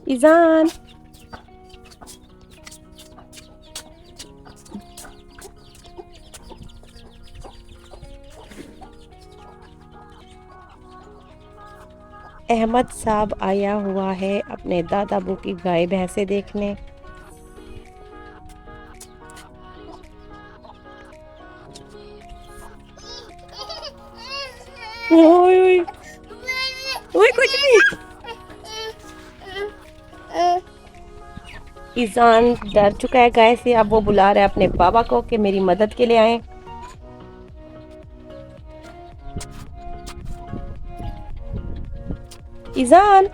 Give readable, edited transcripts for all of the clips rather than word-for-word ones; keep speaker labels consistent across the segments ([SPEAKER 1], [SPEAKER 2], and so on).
[SPEAKER 1] ईजान, अहमद साहब आया हुआ है अपने दादा अबू की गाय भैंसे देखने। ओए ओए ओए, कुछ नहीं। ईजान डर चुका है गाय से, अब वो बुला रहा है अपने बाबा को कि मेरी मदद के लिए आए। ईजान,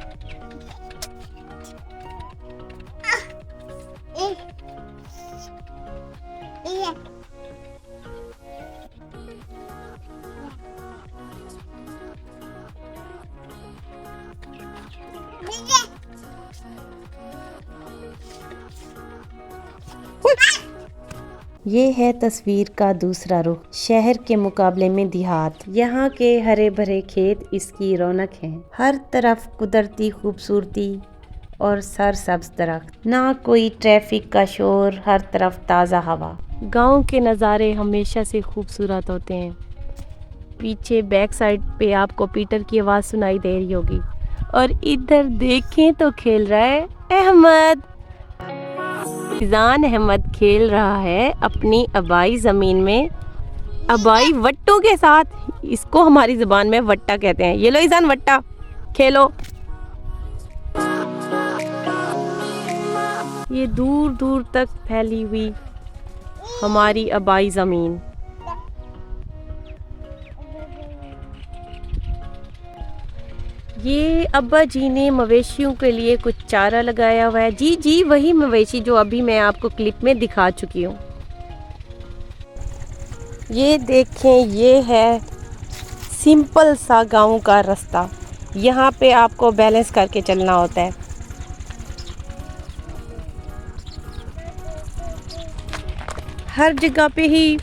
[SPEAKER 1] ये है तस्वीर का दूसरा रुख, शहर के मुकाबले में देहात। यहाँ के हरे भरे खेत इसकी रौनक हैं। हर तरफ कुदरती खूबसूरती और सरसब्ज दरख्त, ना कोई ट्रैफिक का शोर, हर तरफ ताज़ा हवा। गांव के नज़ारे हमेशा से खूबसूरत होते हैं। पीछे बैक साइड पे आपको पीटर की आवाज़ सुनाई दे रही होगी, और इधर देखें तो खेल रहा है अहमद। ईजान अहमद खेल रहा है अपनी आबाई ज़मीन में आबाई वट्टों के साथ। इसको हमारी ज़ुबान में वट्टा कहते हैं। ये लो ईजान, वट्टा खेलो। ये दूर दूर तक फैली हुई हमारी आबाई ज़मीन। ये अब्बा जी ने मवेशियों के लिए कुछ चारा लगाया हुआ है। जी जी, वही मवेशी जो अभी मैं आपको क्लिप में दिखा चुकी हूँ। ये देखें, ये है सिंपल सा गांव का रास्ता। यहाँ पे आपको बैलेंस करके चलना होता है। हर जगह पे ही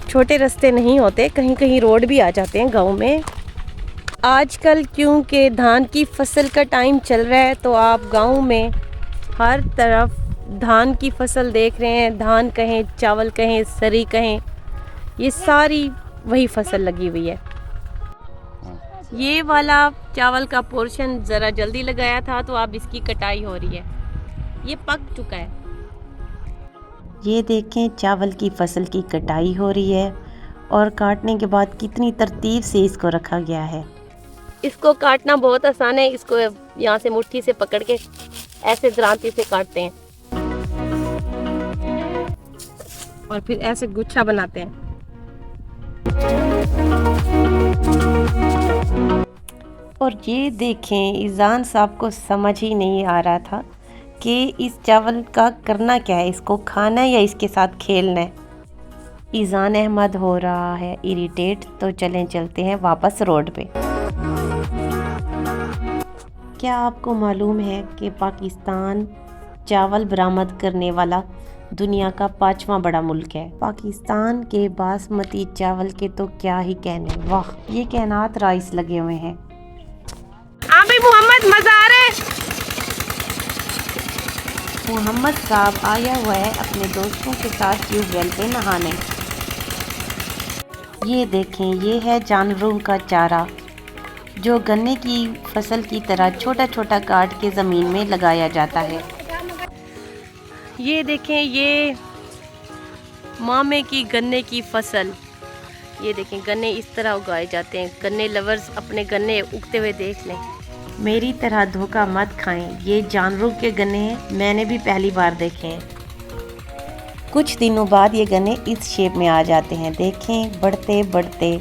[SPEAKER 1] छोटे रास्ते नहीं होते, कहीं कहीं रोड भी आ जाते हैं गांव में। आजकल क्योंकि धान की फसल का टाइम चल रहा है, तो आप गांव में हर तरफ धान की फसल देख रहे हैं। धान कहें, चावल कहें, सरी कहें, ये सारी वही फसल लगी हुई है। ये वाला चावल का पोर्शन ज़रा जल्दी लगाया था, तो अब इसकी कटाई हो रही है। ये पक चुका है। ये देखें, चावल की फसल की कटाई हो रही है, और काटने के बाद कितनी तरतीब से इसको रखा गया है। इसको काटना बहुत आसान है। इसको यहाँ से मुट्ठी से पकड़ के ऐसे दरांती से काटते हैं, और फिर ऐसे गुच्छा बनाते हैं। और ये देखें, ईजान साहब को समझ ही नहीं आ रहा था कि इस चावल का करना क्या है, इसको खाना है या इसके साथ खेलना है। ईजान अहमद हो रहा है इरिटेट, तो चलें चलते हैं वापस रोड पे। क्या आपको मालूम है कि पाकिस्तान चावल बरामद करने वाला दुनिया का 5वां बड़ा मुल्क है। पाकिस्तान के बासमती चावल के तो क्या ही कहने, वाह, ये कैनात राइस लगे हुए हैं। अभी मोहम्मद मजा आ रहा है। मोहम्मद साहब आया हुआ है अपने दोस्तों के साथ ट्यूबवेल पे नहाने। ये देखें, ये है जानवरों का चारा, जो गन्ने की फसल की तरह छोटा छोटा काट के ज़मीन में लगाया जाता है। ये देखें, ये मामे की गन्ने की फसल। ये देखें, गन्ने इस तरह उगाए जाते हैं। गन्ने लवर्स अपने गन्ने उगते हुए देख लें। मेरी तरह धोखा मत खाएं, ये जानवरों के गन्ने हैं, मैंने भी पहली बार देखे हैं। कुछ दिनों बाद ये गन्ने इस शेप में आ जाते हैं। देखें, बढ़ते बढ़ते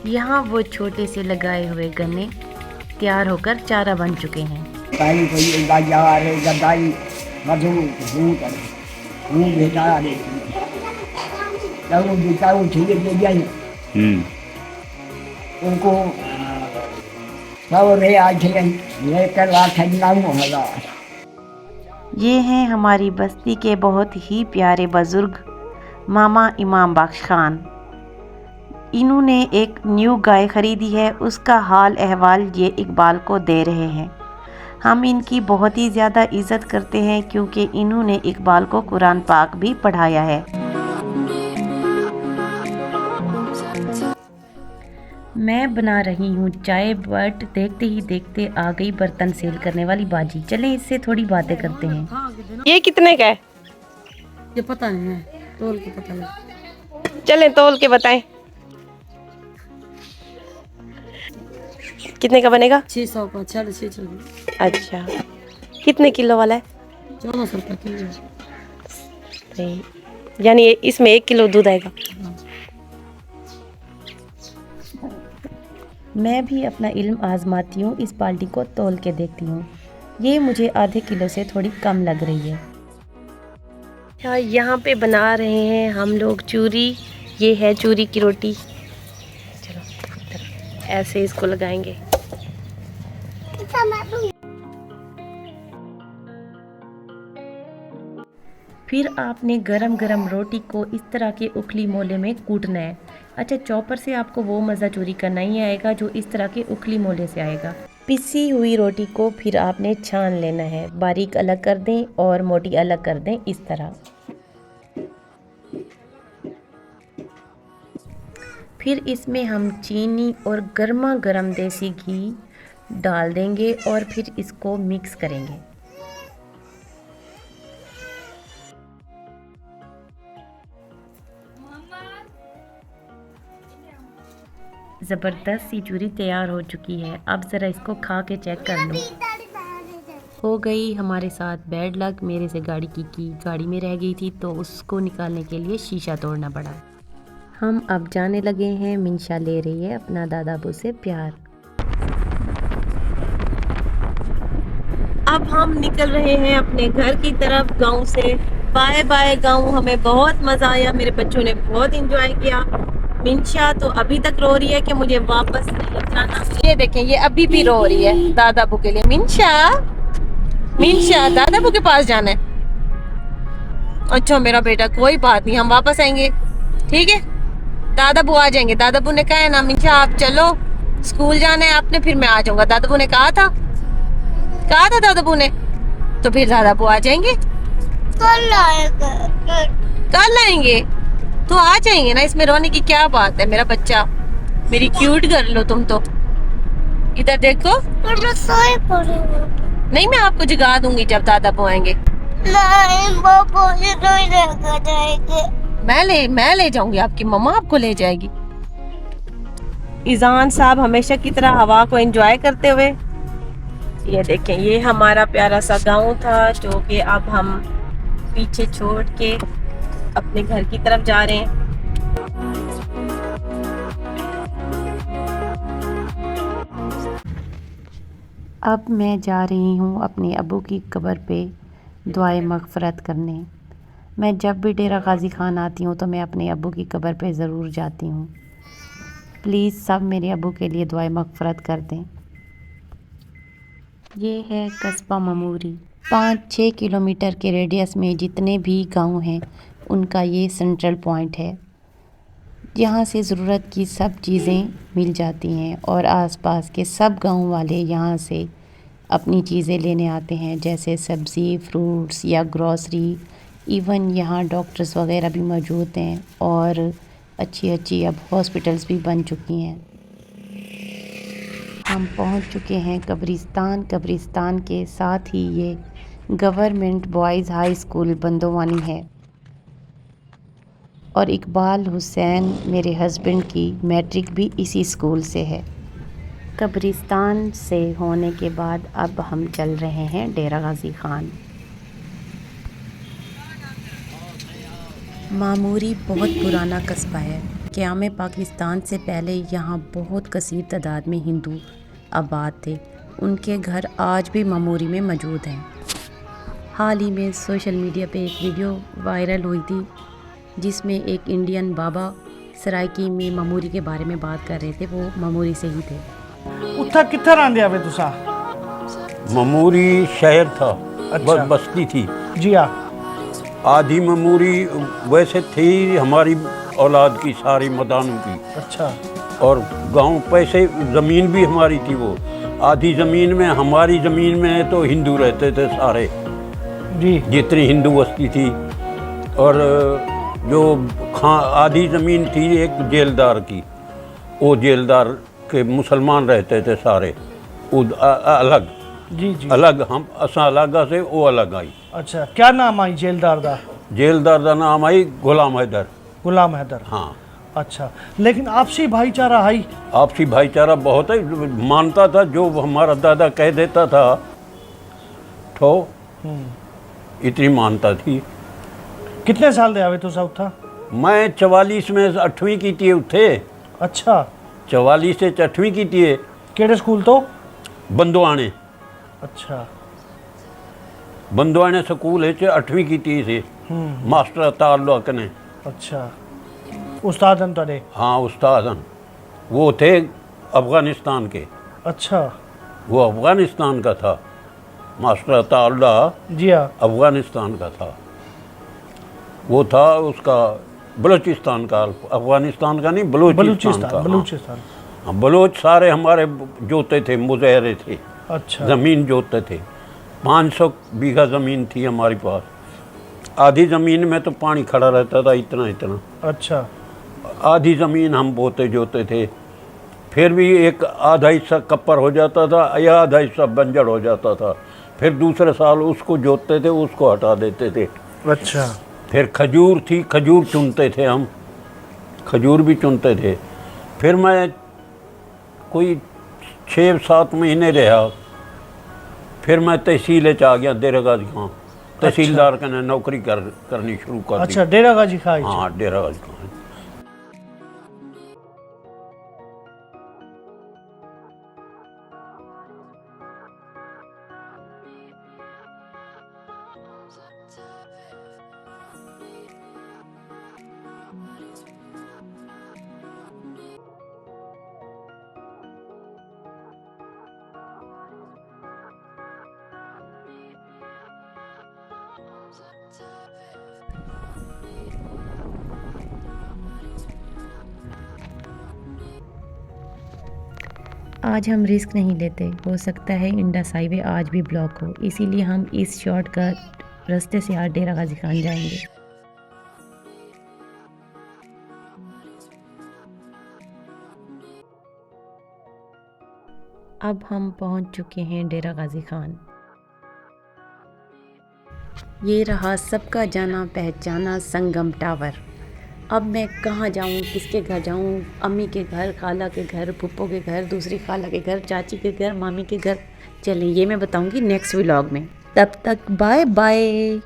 [SPEAKER 1] यहाँ वो छोटे से लगाए हुए गन्ने तैयार होकर चारा बन चुके हैं।
[SPEAKER 2] उनको
[SPEAKER 1] ये हैं हमारी बस्ती के बहुत ही प्यारे बुजुर्ग मामा इमाम बख्श खान। इन्होंने एक न्यू गाय खरीदी है, उसका हाल अहवाल ये इकबाल को दे रहे हैं। हम इनकी बहुत ही ज़्यादा इज़्ज़त करते हैं क्योंकि इन्होंने इकबाल को कुरान पाक भी पढ़ाया है। मैं बना रही हूँ चाय, बट देखते ही देखते आ गई बर्तन सेल करने वाली बाजी। चलें इससे थोड़ी बातें करते हैं। ये कितने का है?
[SPEAKER 2] ये पता नहीं है, तोल के पता नहीं।
[SPEAKER 1] चलें तोल के बताएं कितने का बनेगा?
[SPEAKER 2] 600 का, 650।
[SPEAKER 1] अच्छा, कितने किलो वाला है?
[SPEAKER 2] 1400 रुपये किलो।
[SPEAKER 1] नहीं, यानी इसमें 1 किलो दूध आएगा। मैं भी अपना इल्म आजमाती हूँ, इस बाल्टी को तोल के देखती हूँ। ये मुझे आधे किलो से थोड़ी कम लग रही है। यहाँ पे बना रहे हैं हम लोग चूरी। ये है चूरी की रोटी। चलो ऐसे इसको लगाएंगे। फिर आपने गरम गरम रोटी को इस तरह के उखली मोले में कूटना है। अच्छा, चॉपर से आपको वो मज़ा चूरी का नहीं आएगा जो इस तरह के उखली मोले से आएगा। पिसी हुई रोटी को फिर आपने छान लेना है। बारीक अलग कर दें और मोटी अलग कर दें, इस तरह। फिर इसमें हम चीनी और गर्मा गर्म देसी घी डाल देंगे और फिर इसको मिक्स करेंगे। ज़बरदस्त सी चूरी तैयार हो चुकी है। अब ज़रा इसको खा के चेक कर लो। हो गई हमारे साथ बैड लक। मेरे से गाड़ी की गाड़ी में रह गई थी तो उसको निकालने के लिए शीशा तोड़ना पड़ा। हम अब जाने लगे हैं। मिंशा ले रही है अपना दादा अबू से प्यार। अब हम निकल रहे हैं अपने घर की तरफ गांव से। बाय बाय गांव। हमें बहुत मज़ा आया, मेरे बच्चों ने बहुत एंजॉय किया। मिंशा तो अभी तक रो रही है कि मुझे वापस नहीं जाना। ये देखें, ये अभी भी रो रही है दादा अबू के लिए। मिंशा, मिंशा दादा अबू के पास जाना है। अच्छा मेरा बेटा, कोई बात नहीं, हम वापस आएंगे, ठीक है? दादा अबू आ जाएंगे। दादा अबू ने कहा है ना मिंशा आप चलो, स्कूल जाना है आपने, फिर मैं आ जाऊंगा। दादा अबू ने कहा था दादा अबू ने। तो फिर दादा अबू आ जाएंगे। कल आएंगे तो आ जाएंगे ना, इसमें रोने की क्या बात है मेरा बच्चा। मेरी क्यूट गर्ल हो तुम तो। इधर देखो। नहीं, मैं आपको जगा दूंगी जब दादा अबू आएंगे। मैं ले जाऊंगी, आपकी मम्मा आपको ले जाएगी। इजान साहब हमेशा की तरह हवा को एंजॉय करते हुए। ये देखें, ये हमारा प्यारा सा गांव था जो कि अब हम पीछे छोड़ के अपने घर की तरफ जा रहे हैं। अब मैं जा रही हूँ अपने अबू की कब्र पे दुआए मग़फ़िरत करने। मैं जब भी डेरा गाज़ी ख़ान आती हूँ तो मैं अपने अबू की कब्र पे ज़रूर जाती हूँ। प्लीज़ सब मेरे अबू के लिए दुआए मग़फ़िरत कर दें। ये है कस्बा ममूरी। 5-6 किलोमीटर के रेडियस में जितने भी गांव हैं उनका ये सेंट्रल पॉइंट है। यहाँ से ज़रूरत की सब चीज़ें मिल जाती हैं और आसपास के सब गांव वाले यहाँ से अपनी चीज़ें लेने आते हैं, जैसे सब्ज़ी, फ्रूट्स या ग्रॉसरी। इवन यहाँ डॉक्टर्स वगैरह भी मौजूद हैं और अच्छी अच्छी अब हॉस्पिटल्स भी बन चुकी हैं। हम पहुँच चुके हैं कब्रिस्तान। कब्रिस्तान के साथ ही ये गवर्नमेंट बॉयज़ हाई स्कूल बंदोवानी है और इकबाल हुसैन मेरे हस्बैंड की मैट्रिक भी इसी स्कूल से है। कब्रिस्तान से होने के बाद अब हम चल रहे हैं डेरा गाज़ी ख़ान। मामूरी बहुत पुराना कस्बा है। क़याम पाकिस्तान से पहले यहाँ बहुत कसीर तादाद में हिंदू आबाद थे। उनके घर आज भी मामूरी में मौजूद हैं। हाल ही में सोशल मीडिया पे एक वीडियो वायरल हुई थी जिसमें एक इंडियन बाबा सराइकी में मामूरी के बारे में बात कर रहे थे। वो मामूरी से ही थे।
[SPEAKER 3] उत्था कित्थे रहंदे आवे तुसा?
[SPEAKER 4] ममूरी शहर था।
[SPEAKER 3] अच्छा।
[SPEAKER 4] बस्ती थी
[SPEAKER 3] जी हाँ।
[SPEAKER 4] आधी ममूरी वैसे थी हमारी औलाद की सारी मदानों की।
[SPEAKER 3] अच्छा।
[SPEAKER 4] और गांव पैसे ज़मीन भी हमारी थी, वो आधी ज़मीन में, हमारी ज़मीन में तो हिंदू रहते थे सारे,
[SPEAKER 3] जी।
[SPEAKER 4] जितनी हिंदू बस्ती थी। और जो आधी ज़मीन थी एक जेलदार की, वो जेलदार के मुसलमान रहते थे सारे, वो अलग।
[SPEAKER 3] जी जी।
[SPEAKER 4] अलग हम असा अलग से वो अलग आई।
[SPEAKER 3] अच्छा, क्या नाम आई जेलदार दा?
[SPEAKER 4] जेलदार का नाम आई गुलाम हैदर।
[SPEAKER 3] गुलाम हैदर।
[SPEAKER 4] हाँ।
[SPEAKER 3] अच्छा, लेकिन आपसी भाईचारा आई?
[SPEAKER 4] आपसी भाईचारा बहुत है, मानता था जो हमारा दादा कह देता था तो इतनी मानता थी।
[SPEAKER 3] कितने साल दे आवे तुसा उत्था?
[SPEAKER 4] मैं 44 में 8वीं की थी उत्थे।
[SPEAKER 3] अच्छा।
[SPEAKER 4] 44 से 8वीं की थी।
[SPEAKER 3] केड़े स्कूल तो?
[SPEAKER 4] बंदवाने।
[SPEAKER 3] अच्छा।
[SPEAKER 4] बंदवाने स्कूल है 8वीं की थी से मास्टर ताल्लुक ने।
[SPEAKER 3] अच्छा, उस्ताद हैं तोड़े?
[SPEAKER 4] हाँ उस्ताद हैं, वो थे अफ़गानिस्तान के।
[SPEAKER 3] अच्छा।
[SPEAKER 4] वो अफ़गानिस्तान का था, मास्टर ताल्ला
[SPEAKER 3] जी हाँ।
[SPEAKER 4] अफ़गानिस्तान का था। वो था उसका बलूचिस्तान का, अफ़गानिस्तान का नहीं, बलूचिस्तान का।
[SPEAKER 3] बलूचिस्तान।
[SPEAKER 4] हाँ, बलोच सारे हमारे जोते थे, मुजहरे थे।
[SPEAKER 3] अच्छा।
[SPEAKER 4] ज़मीन जोतते थे। 500 बीघा ज़मीन थी हमारे पास। आधी ज़मीन में तो पानी खड़ा रहता था, इतना इतना।
[SPEAKER 3] अच्छा।
[SPEAKER 4] आधी ज़मीन हम बोते जोते थे, फिर भी एक आधा हिस्सा कप्पर हो जाता था या आधा हिस्सा बंजर हो जाता था। फिर दूसरे साल उसको जोतते थे, उसको हटा देते थे।
[SPEAKER 3] अच्छा।
[SPEAKER 4] फिर खजूर थी, खजूर चुनते थे हम, खजूर भी चुनते थे। फिर मैं कोई 6-7 महीने रहा, फिर मैं तहसील आ गया डेरा गाजी खां। तहसीलदार का नौकरी करनी शुरू कर दी।
[SPEAKER 3] अच्छा, डेरा गाजी खां।
[SPEAKER 4] हाँ, डेरा गाजी खां।
[SPEAKER 1] आज हम रिस्क नहीं लेते, हो सकता है इंडस हाईवे आज भी ब्लॉक हो, इसीलिए हम इस शॉर्टकट रास्ते से आज डेरा गाजी खान जाएंगे। अब हम पहुंच चुके हैं डेरा गाजी खान। ये रहा सबका जाना पहचाना संगम टावर। अब मैं कहाँ जाऊँ, किसके घर जाऊँ? अम्मी के घर, खाला के घर, फूफो के घर, दूसरी खाला के घर, चाची के घर, मामी के घर। चलें, ये मैं बताऊँगी नेक्स्ट व्लॉग में। तब तक बाय बाय।